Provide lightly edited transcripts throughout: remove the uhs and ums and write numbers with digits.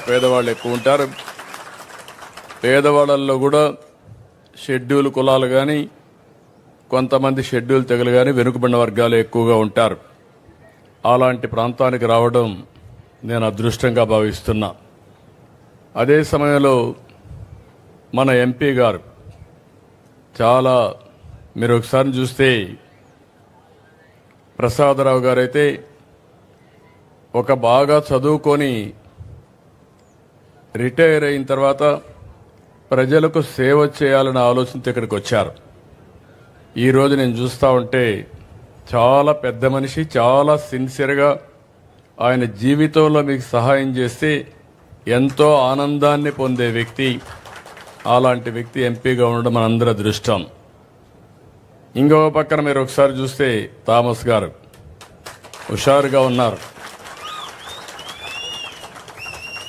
పేదవాళ్ళు ఎక్కువ ఉంటారు. పేదవాళ్ళల్లో కూడా షెడ్యూల్ కులాలు కానీ కొంతమంది షెడ్యూల్ తెగలు కానీ వెనుకబడిన వర్గాలు ఎక్కువగా ఉంటారు. అలాంటి ప్రాంతానికి రావడం నేను అదృష్టంగా భావిస్తున్నా. అదే సమయంలో మన ఎంపీ గారు చాలా, మీరు ఒకసారి చూస్తే ప్రసాదరావు గారైతే ఒక బాగా చదువుకొని రిటైర్ అయిన తర్వాత ప్రజలకు సేవ చేయాలనే ఆలోచనతో ఇక్కడికి వచ్చారు. ఈరోజు నేను చూస్తూ ఉంటే చాలా పెద్ద మనిషి, చాలా సిన్సియర్గా ఆయన జీవితంలో మీకు సహాయం చేస్తే ఎంతో ఆనందాన్ని పొందే వ్యక్తి. అలాంటి వ్యక్తి ఎంపీగా ఉండడం మనందరి అదృష్టం. ఇంకో పక్కన మీరు ఒకసారి చూస్తే థామస్ గారు హుషారుగా ఉన్నారు.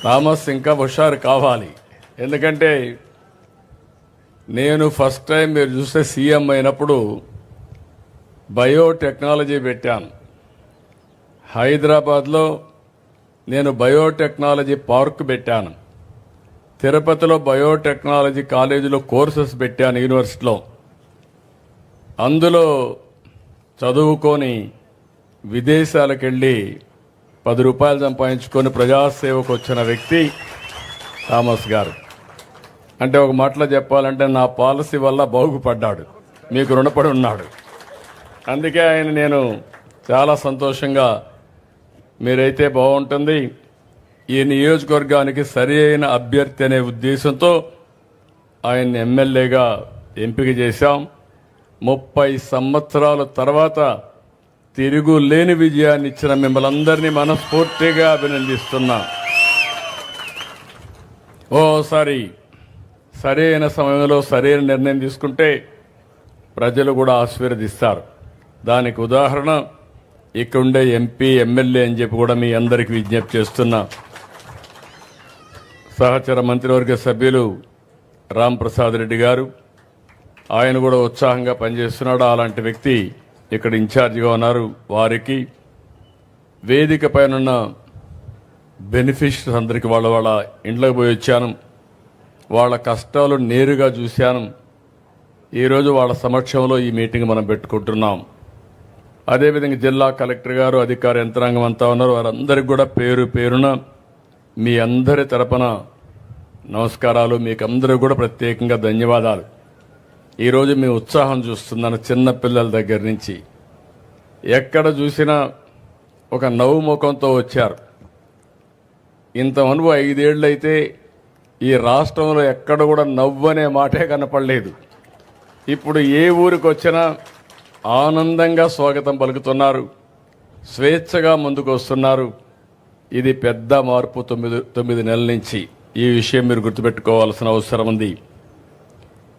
థామస్ ఇంకా హుషారు కావాలి. ఎందుకంటే నేను ఫస్ట్ టైం మీరు చూస్తే సీఎం అయినప్పుడు బయోటెక్నాలజీ పెట్టాను. హైదరాబాద్లో నేను బయోటెక్నాలజీ పార్క్ పెట్టాను. తిరుపతిలో బయోటెక్నాలజీ కాలేజీలో కోర్సెస్ పెట్టాను యూనివర్సిటీలో. అందులో చదువుకొని విదేశాలకు వెళ్ళి 10 రూపాయలు సంపాదించుకొని ప్రజాసేవకు వచ్చిన వ్యక్తి థామస్ గారు. అంటే ఒక మాటలో చెప్పాలంటే నా పాలసీ వల్ల బాగుపడ్డాడు, మీకు రుణపడి ఉన్నాడు. అందుకే ఆయన నేను చాలా సంతోషంగా, మీరైతే బాగుంటుంది, ఈ నియోజకవర్గానికి సరి అయిన అభ్యర్థి అనే ఉద్దేశంతో ఆయన్ని ఎమ్మెల్యేగా ఎంపిక చేశాం. 30 సంవత్సరాల తర్వాత తిరుగులేని విజయాన్ని ఇచ్చిన మిమ్మల్ని అందరినీ మనస్ఫూర్తిగా అభినందిస్తున్నా. ఓసారి సరైన సమయంలో సరైన నిర్ణయం తీసుకుంటే ప్రజలు కూడా ఆశీర్వదిస్తారు. దానికి ఉదాహరణ ఇక్కడుండే ఎంపీ, ఎమ్మెల్యే అని చెప్పి కూడా మీ అందరికీ విజ్ఞప్తి చేస్తున్నా. సహచర మంత్రివర్గ సభ్యులు రాంప్రసాద్ రెడ్డి గారు, ఆయన కూడా ఉత్సాహంగా పనిచేస్తున్నాడు. అలాంటి వ్యక్తి ఇక్కడ ఇన్ఛార్జిగా ఉన్నారు. వారికి వేదిక పైన బెనిఫిషరీస్ అందరికీ వాళ్ళ ఇంట్లోకి పోయి వచ్చాను. వాళ్ళ కష్టాలు నేరుగా చూశాను. ఈరోజు వాళ్ళ సమక్షంలో ఈ మీటింగ్ మనం పెట్టుకుంటున్నాం. అదేవిధంగా జిల్లా కలెక్టర్ గారు, అధికార యంత్రాంగం అంతా ఉన్నారు. వారందరికీ కూడా పేరు పేరున మీ అందరి తరపున నమస్కారాలు. మీకు అందరూ కూడా ప్రత్యేకంగా ధన్యవాదాలు. ఈరోజు మీ ఉత్సాహం చూస్తున్నాను. చిన్న పిల్లల దగ్గర నుంచి ఎక్కడ చూసినా ఒక నవ్వు ముఖంతో వచ్చారు. ఇంతవరకు 5 ఏళ్ళు అయితే ఈ రాష్ట్రంలో ఎక్కడ కూడా నవ్వనే మాటే కనపడలేదు. ఇప్పుడు ఏ ఊరికి వచ్చినా ఆనందంగా స్వాగతం పలుకుతున్నారు, స్వేచ్ఛగా ముందుకు వస్తున్నారు. ఇది పెద్ద మార్పు 9 నెలల నుంచి. ఈ విషయం మీరు గుర్తుపెట్టుకోవాల్సిన అవసరం ఉంది.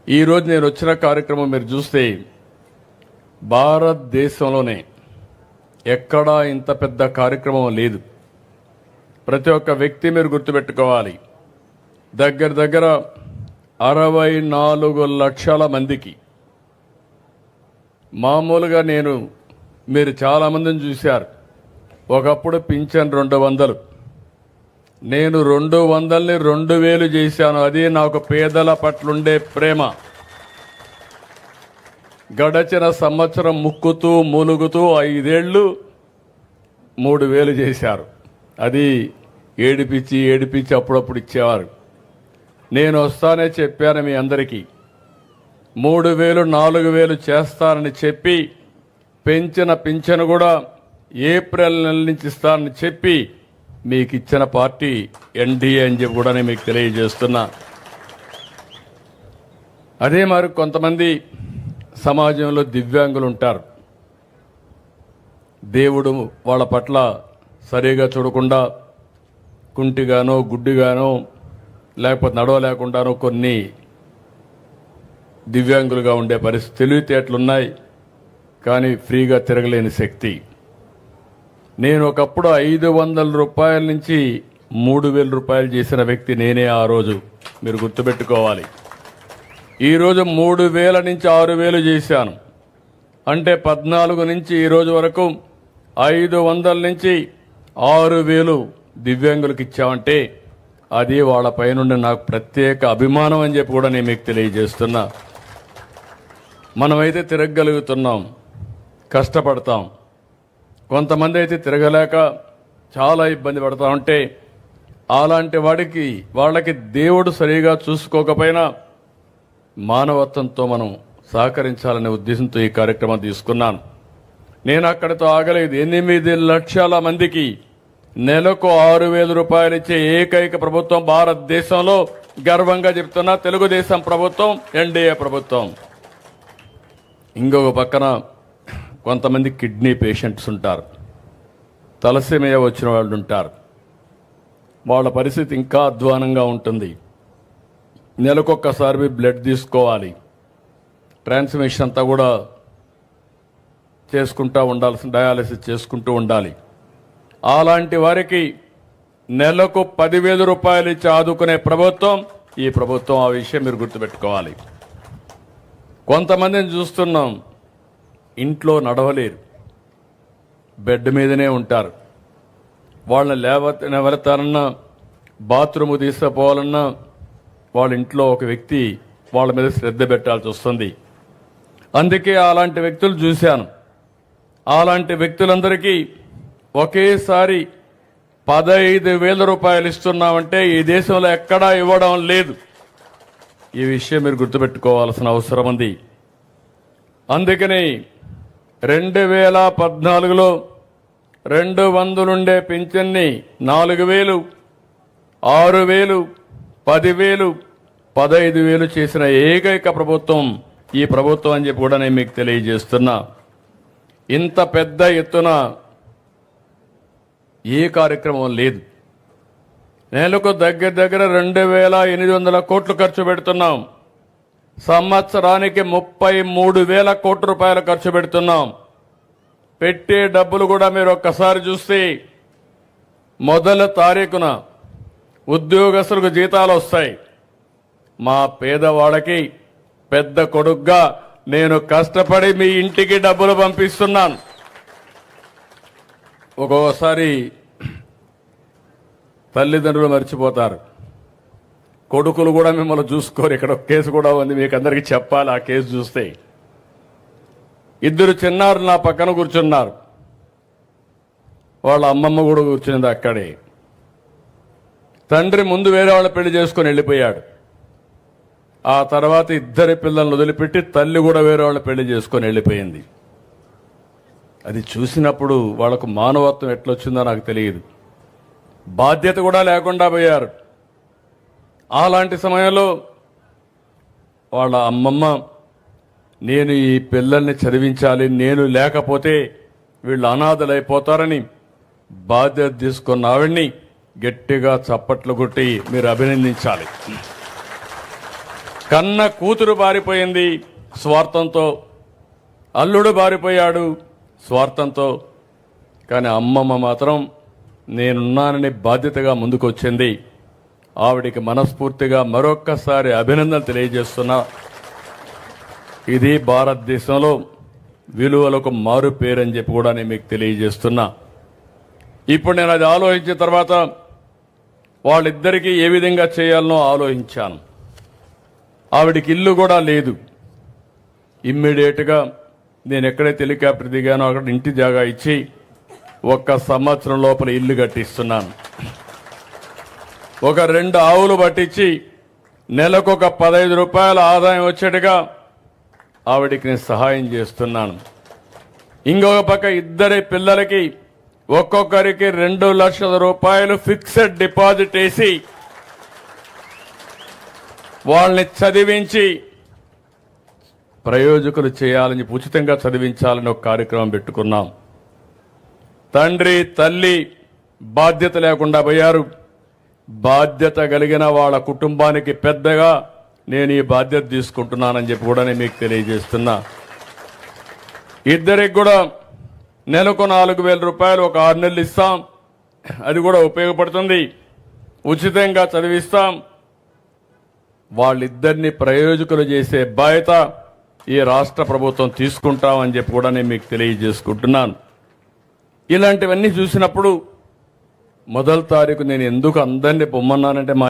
ఈరోజు నేను వచ్చిన కార్యక్రమం మీరు చూస్తే భారతదేశంలోనే ఎక్కడా ఇంత పెద్ద కార్యక్రమం లేదు. ప్రతి ఒక్క వ్యక్తి మీరు గుర్తుపెట్టుకోవాలి, దగ్గర 64 లక్షల మందికి. మామూలుగా మీరు చాలామందిని చూశారు. ఒకప్పుడు పింఛన్ 200, నేను 200ని 2000 చేశాను. అది నాకు పేదల పట్లుండే ప్రేమ. గడచిన సంవత్సరం ముక్కుతూ మూలుగుతూ 5 ఏళ్ళు 3000 చేశారు. అది ఏడిపించి అప్పుడప్పుడు ఇచ్చేవారు. నేను వస్తానే చెప్పాను మీ అందరికీ, 3000 4000 చేస్తానని చెప్పి పెంచిన పింఛను కూడా ఏప్రిల్ నెల నుంచి ఇస్తానని చెప్పి మీకు ఇచ్చిన పార్టీ ఎన్డీఏ అని చెప్పి కూడా నేను మీకు తెలియజేస్తున్నా. అదే మరి కొంతమంది సమాజంలో దివ్యాంగులు ఉంటారు. దేవుడు వాళ్ళ పట్ల సరిగా చూడకుండా కుంటిగానో గుడ్డిగానో లేకపోతే నడవలేకుండానో కొన్ని దివ్యాంగులుగా ఉండే పరిస్థితి. తెలివితేటలున్నాయి కానీ ఫ్రీగా తిరగలేని శక్తి. నేను ఒకప్పుడు 500 రూపాయల నుంచి 3000 రూపాయలు చేసిన వ్యక్తి నేనే ఆ రోజు. మీరు గుర్తుపెట్టుకోవాలి. ఈరోజు 3000 నుంచి 6000 చేశాను. అంటే 14 నుంచి ఈరోజు వరకు 500 నుంచి 6000 దివ్యాంగులకు ఇచ్చామంటే అది వాళ్ళ పైనుండి నాకు ప్రత్యేక అభిమానం అని చెప్పి కూడా నేను మీకు తెలియజేస్తున్నా. మనమైతే తిరగగలుగుతున్నాం, కష్టపడతాం. కొంతమంది అయితే తిరగలేక చాలా ఇబ్బంది పడతా ఉంటే అలాంటి వాళ్ళకి దేవుడు సరిగా చూసుకోకపోయినా మానవత్వంతో మనం సహకరించాలనే ఉద్దేశంతో ఈ కార్యక్రమం తీసుకున్నాను. నేను అక్కడితో ఆగలేదు. 8 లక్షల మందికి నెలకు 6,000 రూపాయలు ఇచ్చే ఏకైక ప్రభుత్వం భారతదేశంలో గర్వంగా చెప్తున్నా తెలుగుదేశం ప్రభుత్వం, ఎన్డీఏ ప్రభుత్వం. ఇంకొక పక్కన కొంతమంది కిడ్నీ పేషెంట్స్ ఉంటారు, తలసేమియా వచ్చిన వాళ్ళు ఉంటారు. వాళ్ళ పరిస్థితి ఇంకా అధ్వానంగా ఉంటుంది. నెలకొక్కసారి బ్లడ్ తీసుకోవాలి, ట్రాన్స్మిషన్ అంతా కూడా చేసుకుంటూ ఉండాల్సిన, డయాలసిస్ చేసుకుంటూ ఉండాలి. అలాంటి వారికి నెలకు 10,000 రూపాయలు ఇచ్చి ఆదుకునే ప్రభుత్వం ఈ ప్రభుత్వం. ఆ విషయం మీరు గుర్తుపెట్టుకోవాలి. కొంతమందిని చూస్తున్నాం, ఇంట్లో నడవలేరు, బెడ్ మీదనే ఉంటారు. వాళ్ళని లేవతారన్నా, బాత్రూమ్ తీసుకుపోవాలన్నా వాళ్ళ ఇంట్లో ఒక వ్యక్తి వాళ్ళ మీద శ్రద్ధ పెట్టాల్సి వస్తుంది. అందుకే అలాంటి వ్యక్తులు చూశాను. అలాంటి వ్యక్తులందరికీ ఒకేసారి 15,000 రూపాయలు ఇస్తున్నామంటే ఈ దేశంలో ఎక్కడా ఇవ్వడం లేదు. ఈ విషయం మీరు గుర్తుపెట్టుకోవాల్సిన అవసరం ఉంది. అందుకని 2014లో 200 ఉండే పింఛన్ని 4,000, 6,000, 10,000, 15,000 చేసిన ఏకైక ప్రభుత్వం ఈ ప్రభుత్వం అని చెప్పి కూడా నేను మీకు తెలియజేస్తున్నా. ఇంత పెద్ద ఎత్తున ఏ కార్యక్రమం లేదు. నెలకు దగ్గర 2,800 కోట్లు ఖర్చు పెడుతున్నాం. సంవత్సరానికి 33,000 కోట్ల రూపాయలు ఖర్చు పెడుతున్నాం. పెట్టే డబ్బులు కూడా మీరు ఒక్కసారి చూస్తే మొదటి తారీఖున ఉద్యోగస్తులకు జీతాలు వస్తాయి. మా పేదవాళ్ళకి పెద్ద కొడుగ్గా నేను కష్టపడి మీ ఇంటికి డబ్బులు పంపిస్తున్నాను. ఒక్కొక్కసారి తల్లిదండ్రులు మర్చిపోతారు, కొడుకులు కూడా మిమ్మల్ని చూసుకోరు. ఇక్కడ ఒక కేసు కూడా ఉంది, మీకు అందరికీ చెప్పాలి. ఆ కేసు చూస్తే 2 చిన్నారు నా పక్కన కూర్చున్నారు, వాళ్ళ అమ్మమ్మ కూడా కూర్చున్నది అక్కడే. తండ్రి ముందు వేరే వాళ్ళ పెళ్లి చేసుకుని వెళ్ళిపోయాడు. ఆ తర్వాత 2 పిల్లలను వదిలిపెట్టి తల్లి కూడా వేరే వాళ్ళ పెళ్లి చేసుకొని వెళ్ళిపోయింది. అది చూసినప్పుడు వాళ్లకు మానవత్వం ఎట్లొచ్చిందో నాకు తెలియదు. బాధ్యత కూడా లేకుండా పోయారు. అలాంటి సమయంలో వాళ్ళ అమ్మమ్మ, నేను ఈ పిల్లల్ని చదివించాలి, నేను లేకపోతే వీళ్ళు అనాథలైపోతారని బాధ్యత తీసుకున్న ఆవిడ్ని గట్టిగా చప్పట్లు కొట్టి మీరు అభినందించాలి. కన్న కూతురు బారిపోయింది స్వార్థంతో, అల్లుడు బారిపోయాడు స్వార్థంతో, కానీ అమ్మమ్మ మాత్రం నేనున్నానని బాధ్యతగా ముందుకొచ్చింది. ఆవిడికి మనస్ఫూర్తిగా మరొక్కసారి అభినందనలు తెలియజేస్తున్నా. ఇది భారతదేశంలో విలువలకు మారు పేరని చెప్పి కూడా నేను మీకు తెలియజేస్తున్నా. ఇప్పుడు నేను అది ఆలోచించిన తర్వాత వాళ్ళిద్దరికీ ఏ విధంగా చేయాలనో ఆలోచించాను. ఆవిడికి ఇల్లు కూడా లేదు. ఇమ్మీడియట్గా నేను ఎక్కడైతే హెలికాప్టర్ దిగానో అక్కడ ఇంటి జాగా ఇచ్చి 1 సంవత్సరం లోపల ఇల్లు కట్టిస్తున్నాను. ఒక 2 ఆవులు పట్టించి నెలకొక 15 రూపాయల ఆదాయం వచ్చేట్టుగా ఆవిడికి నేను సహాయం చేస్తున్నాను. ఇంకొక పక్క 2 పిల్లలకి ఒక్కొక్కరికి 2 లక్షల రూపాయలు ఫిక్స్డ్ డిపాజిట్ వేసి వాళ్ళని చదివించి ప్రయోజకులు చేయాలని, ఉచితంగా చదివించాలని ఒక కార్యక్రమం పెట్టుకున్నాం. తండ్రి తల్లి బాధ్యత లేకుండా పోయారు. బాధ్యత కలిగిన వాళ్ళ కుటుంబానికి పెద్దగా నేను ఈ బాధ్యత తీసుకుంటున్నానని చెప్పి కూడా నేను మీకు తెలియజేస్తున్నా. 2 కూడా నెలకు 4,000 రూపాయలు ఒక 6 నెలలు ఇస్తాం. అది కూడా ఉపయోగపడుతుంది. ఉచితంగా చదివిస్తాం. వాళ్ళిద్దరిని ప్రయోజకులు చేసే బాధ్యత ఈ రాష్ట్ర ప్రభుత్వం తీసుకుంటామని చెప్పి కూడా నేను మీకు తెలియజేసుకుంటున్నాను. ఇలాంటివన్నీ చూసినప్పుడు మొదటి తారీఖు నేను ఎందుకు అందరినీ పొమ్మన్నానంటే మా